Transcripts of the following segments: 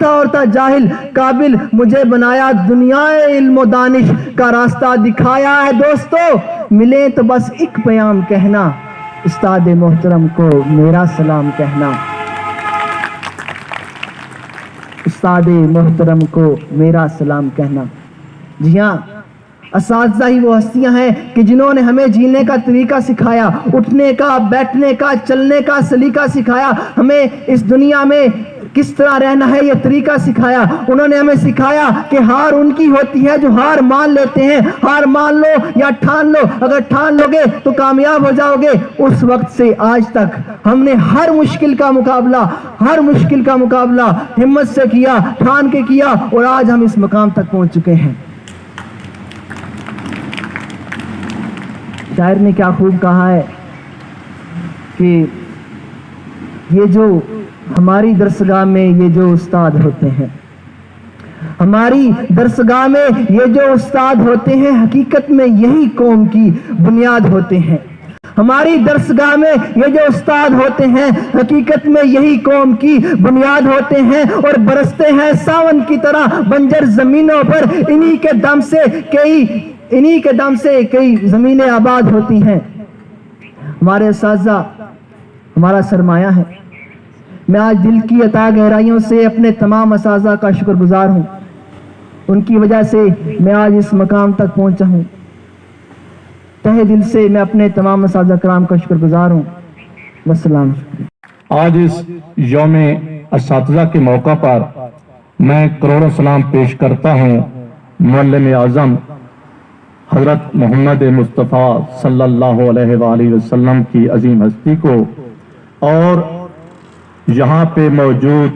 اور تھا جاہل قابل مجھے بنایا دنیا علم و دانش کا راستہ دکھایا ہے۔ دوستو ملے تو بس ایک پیام کہنا، استاد محترم کو میرا سلام کہنا، استاد محترم کو میرا سلام کہنا۔ جی ہاں، اساتذہ ہی وہ ہستیاں ہیں کہ جنہوں نے ہمیں جینے کا طریقہ سکھایا، اٹھنے کا، بیٹھنے کا، چلنے کا سلیقہ سکھایا، ہمیں اس دنیا میں کس طرح رہنا ہے یہ طریقہ سکھایا۔ انہوں نے ہمیں سکھایا کہ ہار ان کی ہوتی ہے جو ہار مان لیتے ہیں۔ ہار مان لو یا ٹھان لو، اگر ٹھان لو گے تو کامیاب ہو جاؤ گے۔ اس وقت سے آج تک ہم نے ہر مشکل کا مقابلہ ہمت سے کیا، ٹھان کے کیا، اور آج ہم اس مقام تک پہنچ چکے ہیں۔ شاعر نے کیا خوب کہا ہے کہ یہ جو ہماری درسگاہ میں یہ جو استاد ہوتے ہیں، ہماری درسگاہ میں یہ جو استاد ہوتے ہیں، حقیقت میں یہی قوم کی بنیاد ہوتے ہیں۔ ہماری درسگاہ میں یہ جو استاد ہوتے ہیں، حقیقت میں یہی قوم کی بنیاد ہوتے ہیں، اور برستے ہیں ساون کی طرح بنجر زمینوں پر، انہی کے دم سے کئی زمینیں آباد ہوتی ہیں۔ ہمارے اساتذہ ہمارا سرمایہ ہے۔ میں آج دل کی عطا گہرائیوں سے اپنے تمام اساتذہ کا شکر گزار ہوں، ان کی وجہ سے میں آج اس مقام تک پہنچا ہوں۔ تہہ دل سے میں اپنے تمام اساتذہ کرام کا شکر گزار ہوں۔ والسلام۔ آج اس یوم اساتذہ کے موقع پر میں کروڑوں سلام پیش کرتا ہوں معلم اعظم حضرت محمد مصطفیٰ صلی اللہ علیہ وآلہ وسلم کی عظیم ہستی کو، اور یہاں پہ موجود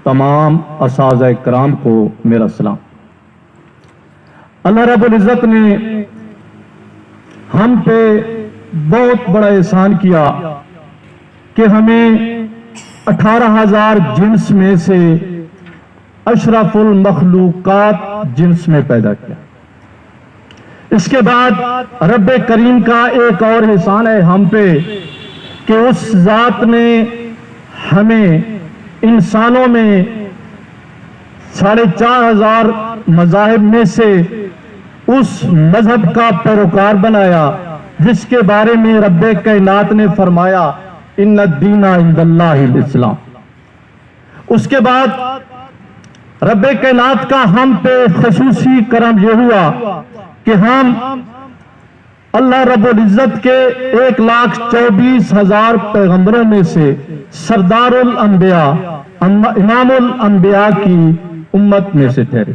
تمام اساتذہ کرام کو میرا سلام۔ اللہ رب العزت نے ہم پہ بہت بڑا احسان کیا کہ ہمیں 18,000 جنس میں سے اشرف المخلوقات جنس میں پیدا کیا۔ اس کے بعد رب کریم کا ایک اور احسان ہے ہم پہ کہ اس ذات نے ہمیں انسانوں میں 4,500 مذاہب میں سے اس مذہب کا پیروکار بنایا جس کے بارے میں رب کائنات نے فرمایا ان الدین عند اللہ الاسلام۔ اس کے بعد رب کائنات کا ہم پہ خصوصی کرم یہ ہوا کہ ہم اللہ رب العزت کے 1,24,000 پیغمبروں میں سے سردار الانبیاء امام الانبیاء کی امت میں سے ٹھہرے،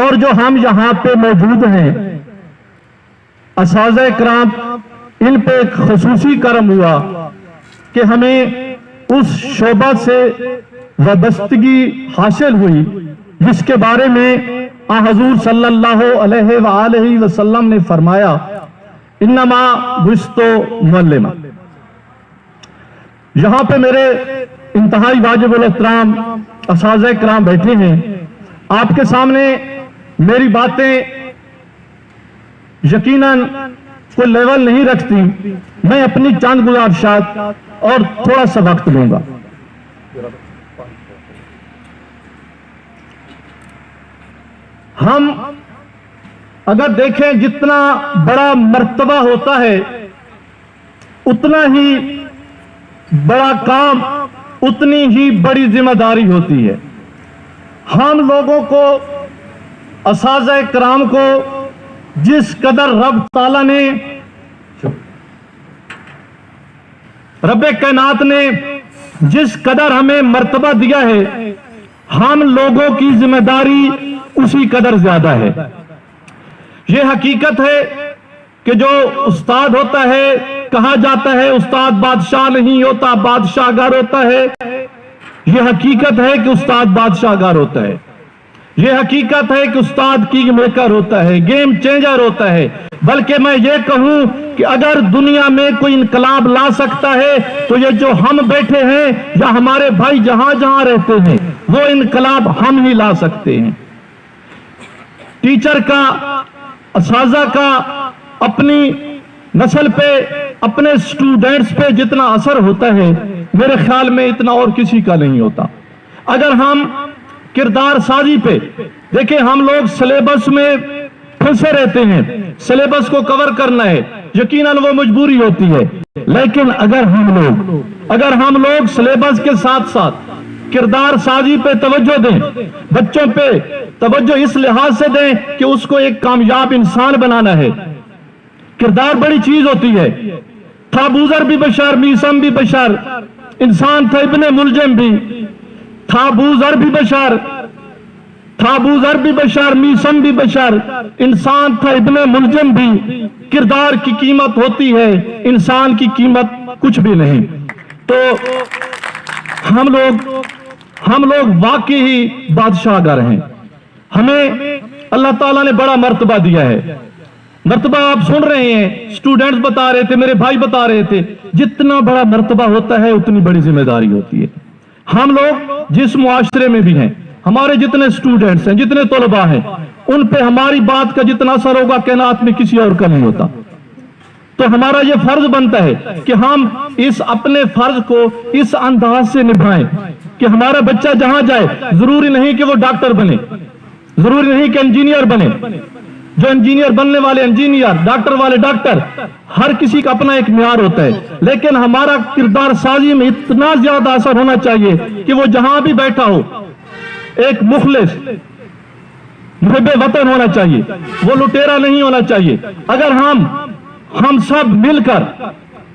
اور جو ہم یہاں پہ موجود ہیں اساتذہ کرام، ان پہ ایک خصوصی کرم ہوا کہ ہمیں اس شعبہ سے وابستگی حاصل ہوئی جس کے بارے میں حضور صلی اللہ علیہ وآلہ وسلم نے فرمایا انما بعثت معلما۔ یہاں پہ میرے انتہائی واجب الاحترام اساتذہ کرام بیٹھے ہیں، آپ کے سامنے میری باتیں یقیناً کوئی لیول نہیں رکھتی، میں اپنی چند گزارشات اور تھوڑا سا وقت لوں گا۔ ہم اگر دیکھیں جتنا بڑا مرتبہ ہوتا ہے اتنا ہی بڑا کام، اتنی ہی بڑی ذمہ داری ہوتی ہے۔ ہم لوگوں کو، اساتذہ کرام کو، جس قدر رب تعالیٰ نے، رب کائنات نے جس قدر ہمیں مرتبہ دیا ہے، ہم لوگوں کی ذمہ داری اسی قدر زیادہ ہے۔ یہ حقیقت ہے کہ جو استاد ہوتا ہے، کہا جاتا ہے استاد بادشاہ نہیں ہوتا، بادشاہ گر ہوتا ہے۔ یہ حقیقت ہے کہ استاد بادشاہ گر ہوتا ہے۔ یہ حقیقت ہے کہ استاد کنگ میکر ہوتا ہے، گیم چینجر ہوتا ہے۔ بلکہ میں یہ کہوں کہ اگر دنیا میں کوئی انقلاب لا سکتا ہے تو یہ جو ہم بیٹھے ہیں یا ہمارے بھائی جہاں جہاں رہتے ہیں، وہ انقلاب ہم ہی لا سکتے ہیں۔ ٹیچر کا، اساتذہ کا اپنی نسل پہ، اپنے سٹوڈنٹس پہ جتنا اثر ہوتا ہے، میرے خیال میں اتنا اور کسی کا نہیں ہوتا۔ अगर हम किरदार साजी पे देखिए, हम लोग सिलेबस में फंसे रहते हैं, सिलेबस को कवर करना है, यकीनन वो मजबूरी होती है, लेकिन अगर हम लोग सिलेबस के साथ साथ किरदार साजी पे तवज्जो दें, बच्चों पे तवज्जो इस लिहाज से दें कि उसको एक कामयाब इंसान बनाना है। किरदार बड़ी चीज होती है। था बूजर भी बशर, मीसम भी बशर, इंसान था इब्ने मुलजम भी, था बूजर भी बशर, मीसम भी बशर, इंसान था इब्ने मुलजम भी। किरदार की कीमत होती है, इंसान की कीमत कुछ भी नहीं। तो हम लोग वाकई ही बादशाहगर हैं। हमें अल्लाह ताला ने बड़ा मर्तबा दिया है। मर्तबा आप सुन रहे हैं, स्टूडेंट्स बता रहे थे, मेरे भाई बता रहे थे, जितना बड़ा मर्तबा होता है उतनी बड़ी जिम्मेदारी होती है। हम लोग जिस मुआशरे में भी हैं, हमारे जितने स्टूडेंट्स हैं, जितने तलबा हैं, उन पे हमारी बात का जितना असर होगा कायनात में किसी और का नहीं होता। तो हमारा ये फर्ज बनता है कि हम इस अपने फर्ज को इस अंदाज से निभाएं कि हमारा बच्चा जहां जाए, जरूरी नहीं कि वो डॉक्टर बने, जरूरी नहीं कि इंजीनियर बने, जो इंजीनियर बनने वाले इंजीनियर, डॉक्टर वाले डॉक्टर, हर किसी का अपना एक मियार होता है, लेकिन हमारा किरदार साजी में इतना ज्यादा असर होना चाहिए कि वो जहां भी बैठा हो एक मुखलिस मुहिब्बे वतन होना चाहिए, वो लुटेरा नहीं होना चाहिए। अगर हम सब मिलकर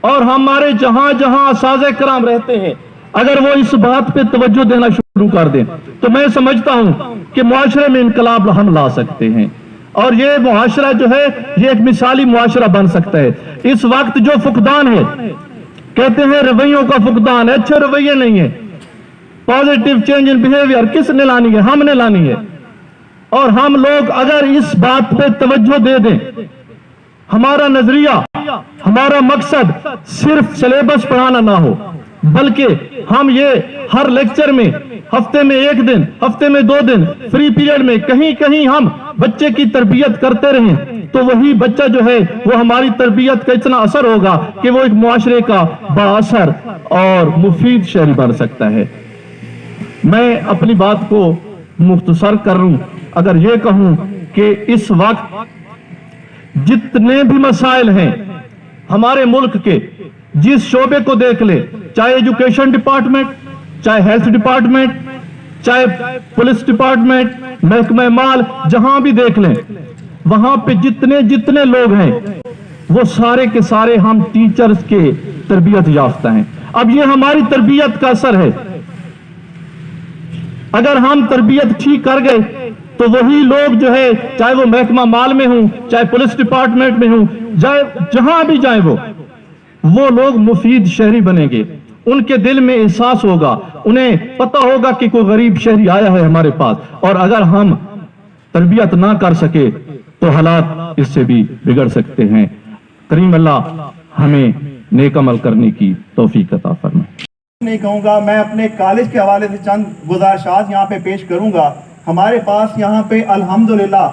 और हमारे जहां जहां असाज़े कराम रहते हैं, अगर वो इस बात पे तवज्जो देना शुरू कर दें, तो मैं समझता हूं कि मुआशरे में इनकलाब हम ला सकते हैं। और ये मुआशरा जो है, ये एक मिसाली मुआशरा बन सकता है। इस वक्त जो फुकदान है, कहते हैं रवैयों का फुकदान है, अच्छे रवैये नहीं है। पॉजिटिव चेंज इन बिहेवियर किसने लानी है? हमने लानी है। और हम लोग अगर इस बात पे तवज्जो दे दें, हमारा नजरिया, हमारा मकसद सिर्फ सिलेबस पढ़ाना ना हो, बल्कि हम ये हर लेक्चर में, हफ्ते में एक दिन, हफ्ते में 2 दिन, फ्री पीरियड में कहीं कहीं हम बच्चे की तरबियत करते रहें, तो वही बच्चा जो है वो हमारी तरबियत का इतना असर होगा कि वो एक मुआशरे का बाअसर और मुफीद शहरी बन सकता है। मैं अपनी बात को मुख्तसर कर लूं, अगर ये कहूं कि इस वक्त जितने भी मसाइल हैं हमारे मुल्क के, जिस शोबे को देख ले, चाहे एजुकेशन डिपार्टमेंट, चाहे हेल्थ डिपार्टमेंट, चाहे पुलिस डिपार्टमेंट, महकमा माल, जहां भी देख लें, वहां पे जितने लोग हैं वो सारे के सारे हम टीचर्स के तरबियत याफ्ता हैं। अब ये हमारी तरबियत का असर है। अगर हम तरबियत ठीक कर गए तो वही लोग जो है, चाहे वो महकमा माल में हूं, चाहे पुलिस डिपार्टमेंट में हूं, चाहे जहां भी जाए, वो लोग मुफीद शहरी बनेंगे। उनके दिल में एहसास होगा, उन्हें पता होगा कि कोई गरीब शहरी आया है हमारे पास। और अगर हम तरबियत ना कर सके तो हालात इससे भी बिगड़ सकते हैं। करीम अल्लाह हमें नेक अमल करने की तौफीक अता फरमाए। नहीं कहूँगा, मैं अपने कॉलेज के हवाले से चंद गुजारिशात यहाँ पे पेश करूँगा। हमारे पास यहाँ पे अल्हम्दुलिल्लाह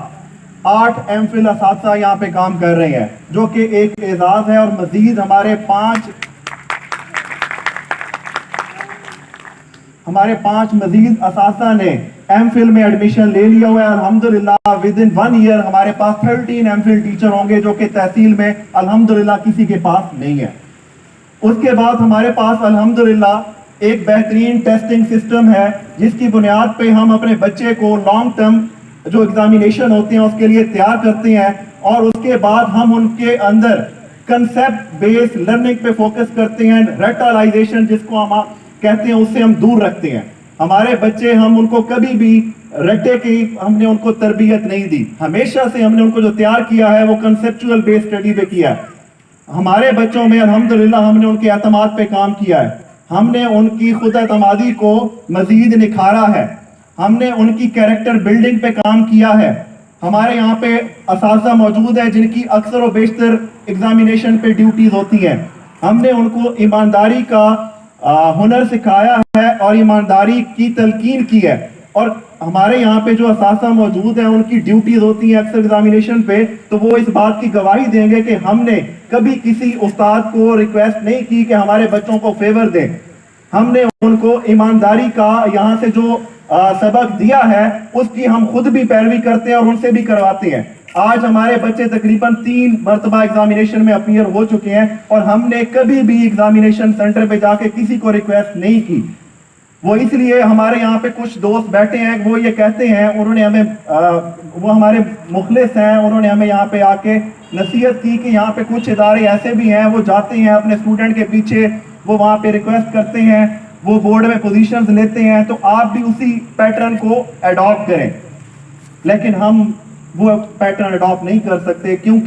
8 एमफिल असातिज़ा यहाँ पे काम कर रहे हैं, जो कि एक एजाज़ है। और मजीद हमारे पांच मजीद असातिज़ा ने एमफिल में एडमिशन ले लिया हुआ है। अल्हम्दुलिल्लाह विद इन 1 ईयर हमारे पास 13 एमफिल टीचर होंगे, जो कि तहसील में अल्हम्दुलिल्लाह किसी के पास नहीं है। उसके बाद हमारे पास अल्हम्दुलिल्लाह एक बेहतरीन टेस्टिंग सिस्टम है, जिसकी बुनियाद पे हम अपने बच्चे को लॉन्ग टर्म जो एग्जामिनेशन होते हैं उसके लिए तैयार करते हैं। और उसके बाद हम उनके अंदर कंसेप्ट बेस्ड लर्निंग पे फोकस करते हैं। रेटलाइजेशन जिसको हम कहते हैं, उससे हम दूर रखते हैं। हमारे बच्चे, हम उनको कभी भी रट्टे की हमने उनको तरबियत नहीं दी। हमेशा से हमने उनको जो तैयार किया है वो कंसेप्चुअल बेस्ड स्टडी पे किया है। हमारे बच्चों में अल्हम्दुलिल्लाह हमने उनके एतमाद पे काम किया है, हमने उनकी खुद एतमादी को मजीद निखारा है, हमने उनकी कैरेक्टर बिल्डिंग पे काम किया है। हमारे यहाँ पे असातिज़ा मौजूद है जिनकी अक्सर व बेशतर एग्जामिनेशन पे ड्यूटीज होती हैं। हमने उनको ईमानदारी का हुनर सिखाया है और ईमानदारी की तलकीन की है। और हमारे यहाँ पे जो असातिज़ा मौजूद हैं उनकी ड्यूटीज होती हैं अक्सर एग्जामिनेशन पे, तो वो इस बात की गवाही देंगे कि हमने कभी किसी उस्ताद को रिक्वेस्ट नहीं की कि हमारे बच्चों को फेवर दें। ہم نے ان کو ایمانداری کا یہاں سے جو سبق دیا ہے اس کی ہم خود بھی پیروی کرتے ہیں اور ان سے بھی کرواتے ہیں. آج ہمارے بچے تقریباً 3 مرتبہ ایگزامینیشن میں اپیئر ہو چکے ہیں اور ہم نے کبھی بھی ایگزامینیشن سینٹر پہ جا کے کسی کو ریکویسٹ نہیں کی. وہ اس لیے ہمارے یہاں پہ کچھ دوست بیٹھے ہیں, وہ یہ کہتے ہیں, انہوں نے ہمیں وہ ہمارے مخلص ہیں, انہوں نے ہمیں یہاں پہ آ کے نصیحت کی کہ یہاں پہ کچھ ادارے ایسے بھی ہیں وہ جاتے ہیں اپنے اسٹوڈنٹ کے پیچھے, وہ وہاں پہ ریکویسٹ کرتے ہیں, وہ بورڈ میں پوزیشنز لیتے ہیں, تو آپ بھی اسی پیٹرن کو ایڈاپٹ کریں. لیکن ہم وہ پیٹرن ایڈاپٹ نہیں کر سکتے کیونکہ